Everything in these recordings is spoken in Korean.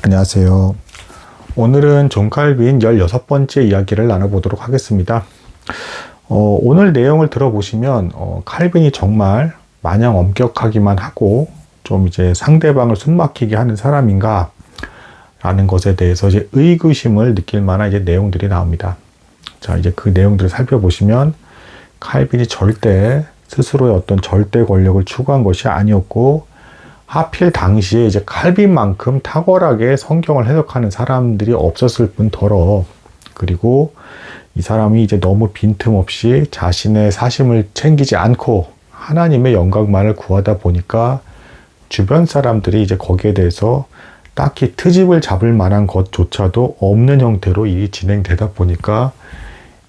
안녕하세요. 오늘은 존 칼빈 16번째 이야기를 나눠보도록 하겠습니다. 오늘 내용을 들어보시면 칼빈이 정말 마냥 엄격하기만 하고 좀 이제 상대방을 숨막히게 하는 사람인가 라는 것에 대해서 이제 의구심을 느낄 만한 이제 내용들이 나옵니다. 자, 이제 그 내용들을 살펴보시면 칼빈이 절대 스스로의 어떤 절대 권력을 추구한 것이 아니었고, 하필 당시에 이제 칼빈만큼 탁월하게 성경을 해석하는 사람들이 없었을 뿐더러, 그리고 이 사람이 이제 너무 빈틈없이 자신의 사심을 챙기지 않고 하나님의 영광만을 구하다 보니까 주변 사람들이 이제 거기에 대해서 딱히 트집을 잡을 만한 것조차도 없는 형태로 일이 진행되다 보니까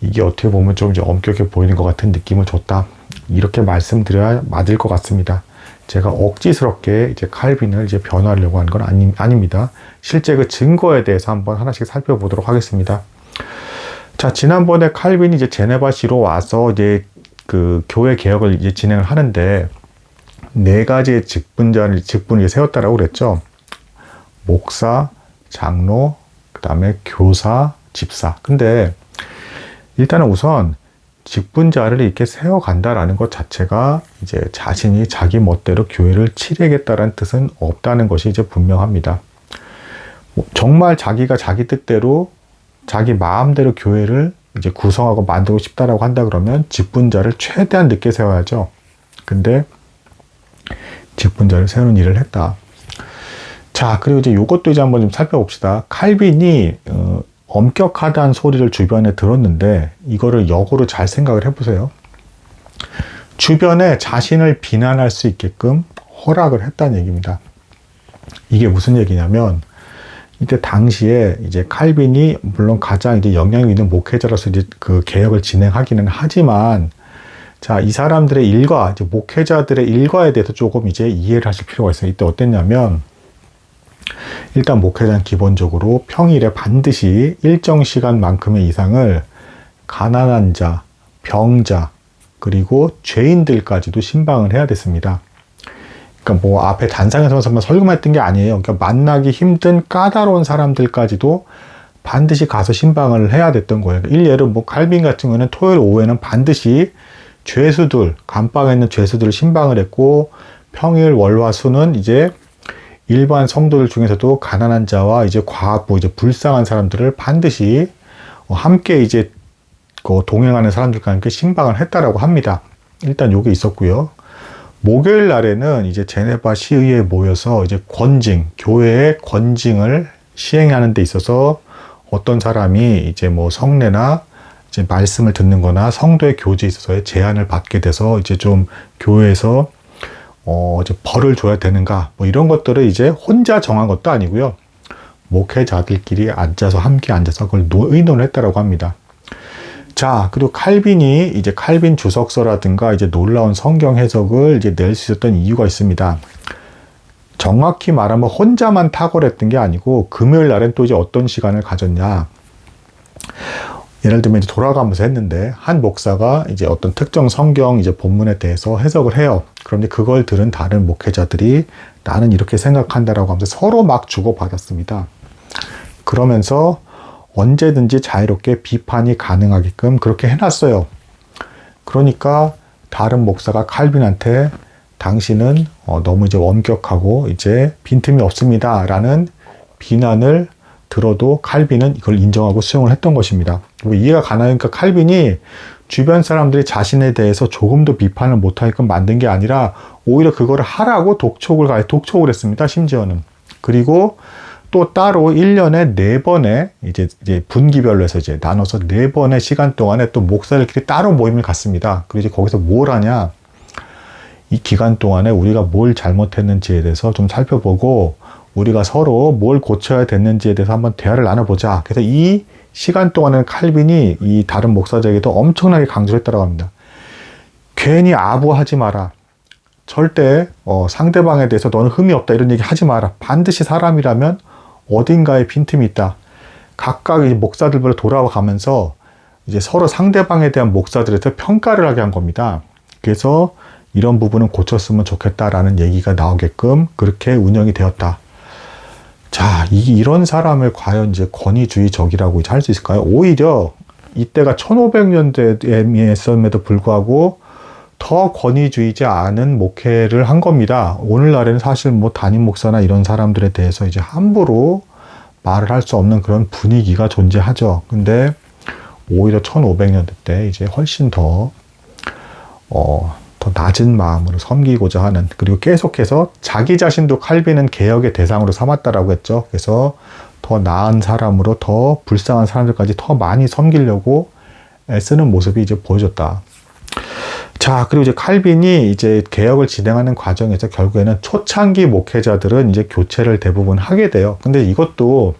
이게 어떻게 보면 좀 이제 엄격해 보이는 것 같은 느낌을 줬다. 이렇게 말씀드려야 맞을 것 같습니다. 제가 억지스럽게 이제 칼빈을 이제 변화하려고 하는 건 아닙니다. 실제 그 증거에 대해서 한번 하나씩 살펴보도록 하겠습니다. 자, 지난번에 칼빈이 이제 제네바시로 와서 이제 그 교회 개혁을 이제 진행을 하는데 네 가지의 직분을 세웠다라고 그랬죠. 목사, 장로, 그 다음에 교사, 집사. 근데 일단은 우선 직분자를 이렇게 세워간다라는 것 자체가 이제 자신이 자기 멋대로 교회를 치르겠다라는 뜻은 없다는 것이 이제 분명합니다. 정말 자기가 자기 뜻대로 자기 마음대로 교회를 이제 구성하고 만들고 싶다라고 한다 그러면 직분자를 최대한 늦게 세워야죠. 근데 직분자를 세우는 일을 했다. 자, 그리고 이제 이것도 이제 한번 좀 살펴봅시다. 칼빈이 엄격하다는 소리를 주변에 들었는데 이거를 역으로 잘 생각을 해보세요. 주변에 자신을 비난할 수 있게끔 허락을 했다는 얘기입니다. 이게 무슨 얘기냐면 이때 당시에 이제 칼빈이 물론 가장 이제 영향력 있는 목회자로서 이제 그 개혁을 진행하기는 하지만, 자, 이 사람들의 일과 이제 목회자들의 일과에 대해서 조금 이제 이해를 하실 필요가 있어요. 이때 어땠냐면 일단 목회자는 기본적으로 평일에 반드시 일정 시간만큼의 이상을 가난한 자, 병자, 그리고 죄인들까지도 신방을 해야 됐습니다. 그러니까 뭐 앞에 단상에서만 설교만 했던 게 아니에요. 그러니까 만나기 힘든 까다로운 사람들까지도 반드시 가서 신방을 해야 됐던 거예요. 일례로 뭐 칼빈 같은 경우는 토요일 오후에는 반드시 죄수들, 감방에 있는 죄수들을 신방을 했고, 평일 월화수는 이제 일반 성도들 중에서도 가난한 자와 이제 과부, 이제 불쌍한 사람들을 반드시 함께 이제 동행하는 사람들과 함께 신방을 했다라고 합니다. 일단 요게 있었고요. 목요일 날에는 이제 제네바 시의회에 모여서 이제 교회의 권징을 시행하는 데 있어서 어떤 사람이 이제 뭐 성례나 이제 말씀을 듣는 거나 성도의 교제에 있어서의 제한을 받게 돼서 이제 좀 교회에서 이제 벌을 줘야 되는가, 뭐 이런 것들을 이제 혼자 정한 것도 아니고요. 목회자들끼리 함께 앉아서 그걸 의논을 했다라고 합니다. 자, 그리고 칼빈이 이제 칼빈 주석서라든가 이제 놀라운 성경 해석을 이제 낼 수 있었던 이유가 있습니다. 정확히 말하면 혼자만 탁월했던 게 아니고 금요일 날엔 또 이제 어떤 시간을 가졌냐. 예를 들면 이제 돌아가면서 했는데 한 목사가 이제 어떤 특정 성경 이제 본문에 대해서 해석을 해요. 그런데 그걸 들은 다른 목회자들이 나는 이렇게 생각한다라고 하면서 서로 막 주고받았습니다. 그러면서 언제든지 자유롭게 비판이 가능하게끔 그렇게 해놨어요. 그러니까 다른 목사가 칼빈한테 당신은 너무 이제 엄격하고 이제 빈틈이 없습니다라는 비난을 들어도 칼빈은 이걸 인정하고 수용을 했던 것입니다. 이해가 가나니까 칼빈이 주변 사람들이 자신에 대해서 조금도 비판을 못하게끔 만든 게 아니라 오히려 그거를 하라고 독촉을 했습니다. 심지어는. 그리고 또 따로 1년에 4번의 이제 분기별로 해서 이제 나눠서 4번의 시간 동안에 또 목사들끼리 따로 모임을 갖습니다. 그리고 이제 거기서 뭘 하냐? 이 기간 동안에 우리가 뭘 잘못했는지에 대해서 좀 살펴보고 우리가 서로 뭘 고쳐야 됐는지에 대해서 한번 대화를 나눠보자. 그래서 이 시간 동안에는 칼빈이 이 다른 목사들에게도 엄청나게 강조를 했다고 합니다. 괜히 아부하지 마라. 절대 상대방에 대해서 너는 흠이 없다 이런 얘기 하지 마라. 반드시 사람이라면 어딘가에 빈틈이 있다. 각각 이 목사들별로 돌아가면서 이제 서로 상대방에 대한 목사들에서 평가를 하게 한 겁니다. 그래서 이런 부분은 고쳤으면 좋겠다라는 얘기가 나오게끔 그렇게 운영이 되었다. 자, 이런 사람을 과연 이제 권위주의적이라고 할 수 있을까요? 오히려 이때가 1500년대임에도 불구하고 더 권위주의지 않은 목회를 한 겁니다. 오늘날에는 사실 뭐 담임 목사나 이런 사람들에 대해서 이제 함부로 말을 할 수 없는 그런 분위기가 존재하죠. 근데 오히려 1500년대 때 이제 훨씬 더 낮은 마음으로 섬기고자 하는, 그리고 계속해서 자기 자신도 칼빈은 개혁의 대상으로 삼았다라고 했죠. 그래서 더 나은 사람으로 더 불쌍한 사람들까지 더 많이 섬기려고 애쓰는 모습이 이제 보여졌다. 자, 그리고 이제 칼빈이 이제 개혁을 진행하는 과정에서 결국에는 초창기 목회자들은 이제 교체를 대부분 하게 돼요. 근데 이것도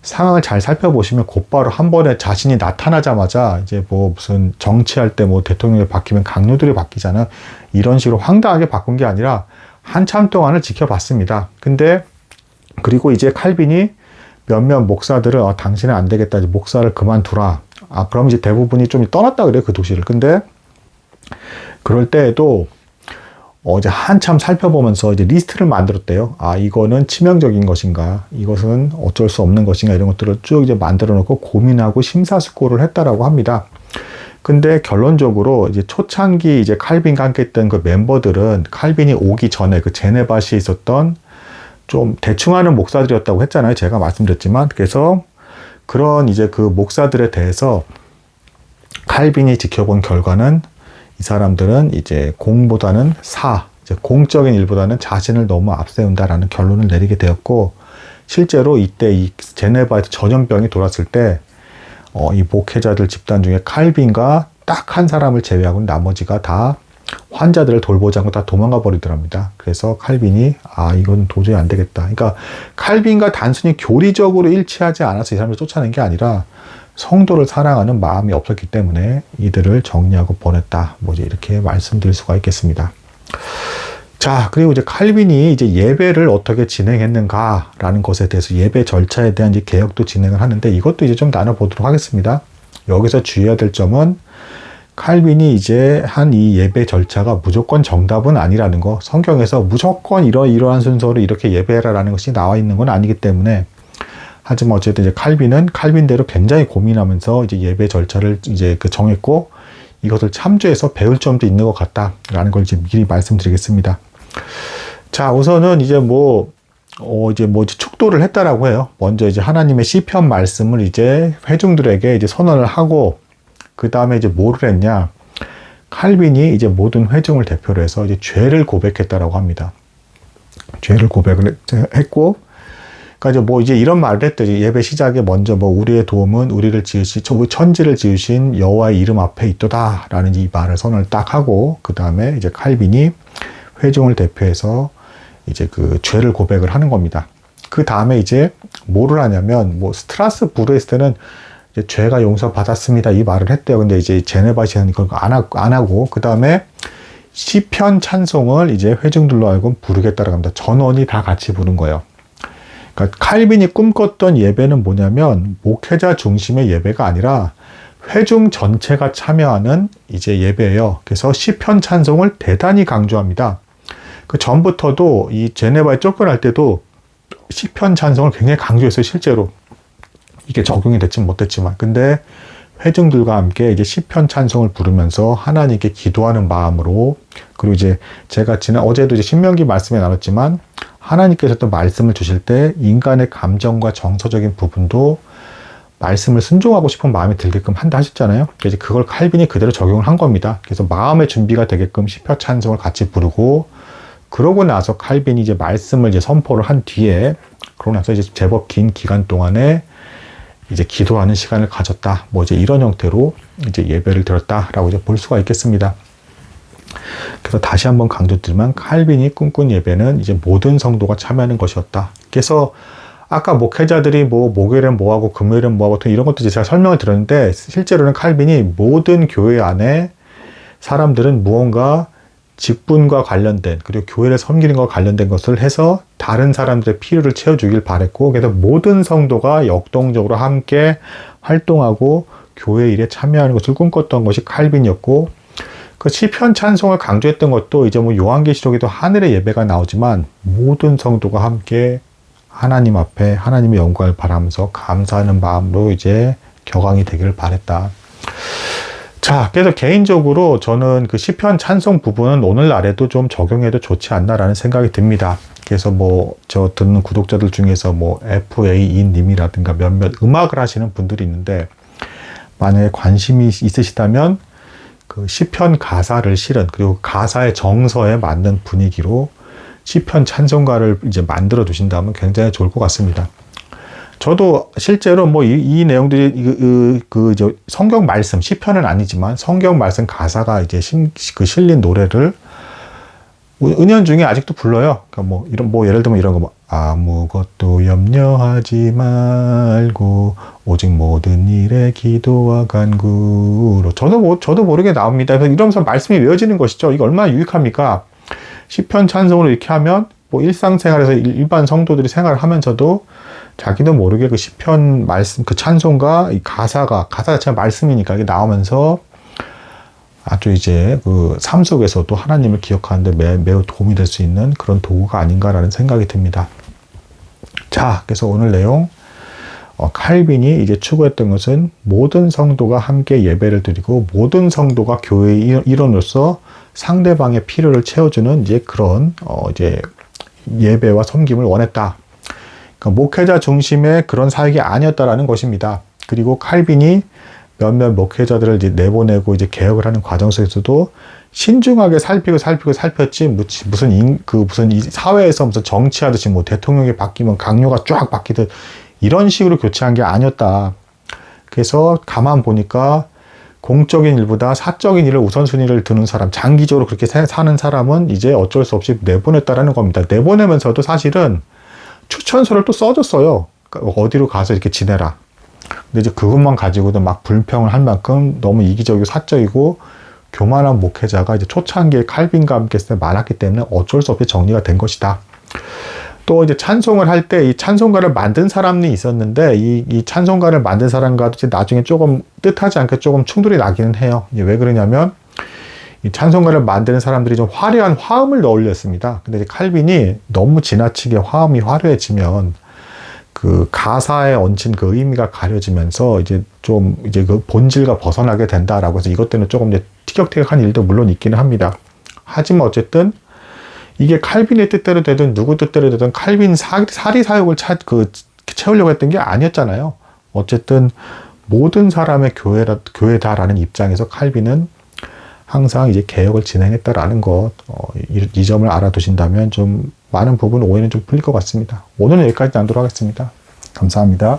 상황을 잘 살펴보시면 곧바로 한 번에 자신이 나타나자마자 이제 뭐 무슨 정치할 때 뭐 대통령이 바뀌면 강요들이 바뀌잖아요. 이런 식으로 황당하게 바꾼 게 아니라 한참 동안을 지켜봤습니다. 근데 그리고 이제 칼빈이 몇몇 목사들은 당신은 안 되겠다, 이제 목사를 그만두라. 그럼 이제 대부분이 좀 떠났다 그래요, 그 도시를. 근데 그럴 때에도 이제 한참 살펴보면서 이제 리스트를 만들었대요. 이거는 치명적인 것인가, 이것은 어쩔 수 없는 것인가, 이런 것들을 쭉 이제 만들어 놓고 고민하고 심사숙고를 했다라고 합니다. 근데 결론적으로 이제 초창기 이제 칼빈과 함께 했던 그 멤버들은 칼빈이 오기 전에 그 제네바시에 있었던 좀 대충 하는 목사들이었다고 했잖아요. 제가 말씀드렸지만. 그래서 그런 이제 그 목사들에 대해서 칼빈이 지켜본 결과는 이 사람들은 이제 공보다는 이제 공적인 일보다는 자신을 너무 앞세운다라는 결론을 내리게 되었고, 실제로 이때 이 제네바에서 전염병이 돌았을 때, 이 목회자들 집단 중에 칼빈과 딱 한 사람을 제외하고는 나머지가 다 환자들을 돌보지 않고 다 도망가 버리더랍니다. 그래서 칼빈이, 이건 도저히 안 되겠다. 그러니까 칼빈과 단순히 교리적으로 일치하지 않아서 이 사람을 쫓아낸 게 아니라 성도를 사랑하는 마음이 없었기 때문에 이들을 정리하고 보냈다. 뭐 이제 이렇게 말씀드릴 수가 있겠습니다. 자, 그리고 이제 칼빈이 이제 예배를 어떻게 진행했는가라는 것에 대해서 예배 절차에 대한 이제 개혁도 진행을 하는데, 이것도 이제 좀 나눠보도록 하겠습니다. 여기서 주의해야 될 점은 칼빈이 이제 한 이 예배 절차가 무조건 정답은 아니라는 거, 성경에서 무조건 이러한 순서로 이렇게 예배해라라는 것이 나와 있는 건 아니기 때문에, 하지만 어쨌든 이제 칼빈은 칼빈대로 굉장히 고민하면서 이제 예배 절차를 이제 정했고, 이것을 참조해서 배울 점도 있는 것 같다라는 걸 이제 미리 말씀드리겠습니다. 자, 우선은 이제 축도를 했다라고 해요. 먼저 이제 하나님의 시편 말씀을 이제 회중들에게 이제 선언을 하고, 그 다음에 이제 뭐를 했냐? 칼빈이 이제 모든 회중을 대표로 해서 이제 죄를 고백했다라고 합니다. 죄를 고백을 했고, 그러니까 이제 이런 말을 했죠. 예배 시작에 먼저 우리의 도움은 우리를 천지를 지으신 여호와의 이름 앞에 있도다라는 이 말을 선언을 딱 하고, 그 다음에 이제 칼빈이 회중을 대표해서 이제 그 죄를 고백을 하는 겁니다. 그 다음에 이제 뭐를 하냐면, 스트라스부르에 있을 때는 이제 죄가 용서받았습니다, 이 말을 했대요. 근데 이제 제네바시는 그걸 안 하고, 그 다음에 시편 찬송을 이제 회중들로 하여금 부르겠다라고 합니다. 전원이 다 같이 부른 거예요. 그러니까 칼빈이 꿈꿨던 예배는 뭐냐면, 목회자 중심의 예배가 아니라 회중 전체가 참여하는 이제 예배예요. 그래서 시편 찬송을 대단히 강조합니다. 그 전부터도 이 제네바에 쫓겨날 때도 시편 찬송을 굉장히 강조했어요, 실제로. 이게 적용이 됐지 못했지만. 근데 회중들과 함께 이제 시편 찬송을 부르면서 하나님께 기도하는 마음으로, 그리고 이제 제가 어제도 이제 신명기 말씀에 나눴지만, 하나님께서 또 말씀을 주실 때 인간의 감정과 정서적인 부분도 말씀을 순종하고 싶은 마음이 들게끔 한다 하셨잖아요. 그래서 그걸 칼빈이 그대로 적용을 한 겁니다. 그래서 마음의 준비가 되게끔 시편 찬송을 같이 부르고, 그러고 나서 칼빈이 이제 말씀을 이제 선포를 한 뒤에, 그러고 나서 이제 제법 긴 기간 동안에 이제 기도하는 시간을 가졌다. 이제 이런 형태로 이제 예배를 드렸다라고 이제 볼 수가 있겠습니다. 그래서 다시 한번 강조드리면, 칼빈이 꿈꾼 예배는 이제 모든 성도가 참여하는 것이었다. 그래서 아까 목회자들이 목요일엔 뭐하고 금요일엔 뭐하고 이런 것도 제가 설명을 드렸는데, 실제로는 칼빈이 모든 교회 안에 사람들은 무언가 직분과 관련된, 그리고 교회를 섬기는 것과 관련된 것을 해서 다른 사람들의 필요를 채워주길 바랬고, 그래서 모든 성도가 역동적으로 함께 활동하고 교회 일에 참여하는 것을 꿈꿨던 것이 칼빈이었고, 그 시편 찬송을 강조했던 것도 이제 요한계시록에도 하늘의 예배가 나오지만 모든 성도가 함께 하나님 앞에 하나님의 영광을 바라면서 감사하는 마음으로 이제 격앙이 되기를 바랬다. 자, 그래서 개인적으로 저는 그 시편 찬송 부분은 오늘날에도 좀 적용해도 좋지 않나라는 생각이 듭니다. 그래서 뭐 저 듣는 구독자들 중에서 뭐 FAE님이라든가 몇몇 음악을 하시는 분들이 있는데, 만약에 관심이 있으시다면 그 시편 가사를 실은, 그리고 가사의 정서에 맞는 분위기로 시편 찬송가를 이제 만들어 두신다면 굉장히 좋을 것 같습니다. 저도 실제로 뭐 이 내용들이 저 성경 말씀, 시편은 아니지만 성경 말씀 가사가 이제 실린 노래를 은연중에 아직도 불러요. 그러니까 예를 들면 이런 거 뭐, 아무것도 염려하지 말고 오직 모든 일에 기도와 간구로, 저도 모르게 나옵니다. 이러면서 말씀이 외워지는 것이죠. 이거 얼마나 유익합니까? 시편 찬송으로 이렇게 하면 뭐 일상생활에서 일반 성도들이 생활을 하면서도 자기도 모르게 그 시편 말씀, 그 찬송가, 이 가사 자체가 말씀이니까 이게 나오면서 아주 이제 그 삶 속에서도 하나님을 기억하는데 매우 도움이 될 수 있는 그런 도구가 아닌가라는 생각이 듭니다. 자, 그래서 오늘 내용, 칼빈이 이제 추구했던 것은 모든 성도가 함께 예배를 드리고 모든 성도가 교회의 일원으로서 상대방의 필요를 채워주는 이제 그런 이제 예배와 섬김을 원했다. 그러니까 목회자 중심의 그런 사역이 아니었다라는 것입니다. 그리고 칼빈이 몇몇 목회자들을 이제 내보내고 이제 개혁을 하는 과정 속에서도 신중하게 살폈지, 무슨 이 사회에서 무슨 정치하듯이 뭐 대통령이 바뀌면 강요가 쫙 바뀌듯 이런 식으로 교체한 게 아니었다. 그래서 가만 보니까 공적인 일보다 사적인 일을 우선순위를 두는 사람, 장기적으로 그렇게 사는 사람은 이제 어쩔 수 없이 내보냈다라는 겁니다. 내보내면서도 사실은 추천서를 또 써줬어요. 그러니까 어디로 가서 이렇게 지내라. 근데 이제 그것만 가지고도 막 불평을 할 만큼 너무 이기적이고 사적이고 교만한 목회자가 이제 초창기에 칼빈과 함께 많았기 때문에 어쩔 수 없이 정리가 된 것이다. 또 이제 찬송을 할 때 이 찬송가를 만든 사람이 있었는데 이 찬송가를 만든 사람과도 이제 나중에 조금 뜻하지 않게 조금 충돌이 나기는 해요. 왜 그러냐면 이 찬송가를 만드는 사람들이 좀 화려한 화음을 넣으렸습니다. 근데 이제 칼빈이 너무 지나치게 화음이 화려해지면 그 가사에 얹힌 그 의미가 가려지면서 이제 좀 이제 그 본질과 벗어나게 된다라고 해서 이것 때문에 조금 이제 티격태격한 일도 물론 있기는 합니다. 하지만 어쨌든 이게 칼빈의 뜻대로 되든 누구 뜻대로 되든 칼빈 사리 사욕을 채우려고 했던 게 아니었잖아요. 어쨌든 모든 사람의 교회다라는 입장에서 칼빈은 항상 이제 개혁을 진행했다라는 것, 이 점을 알아두신다면 좀 많은 부분 오해는 좀 풀릴 것 같습니다. 오늘은 여기까지 나누도록 하겠습니다. 감사합니다.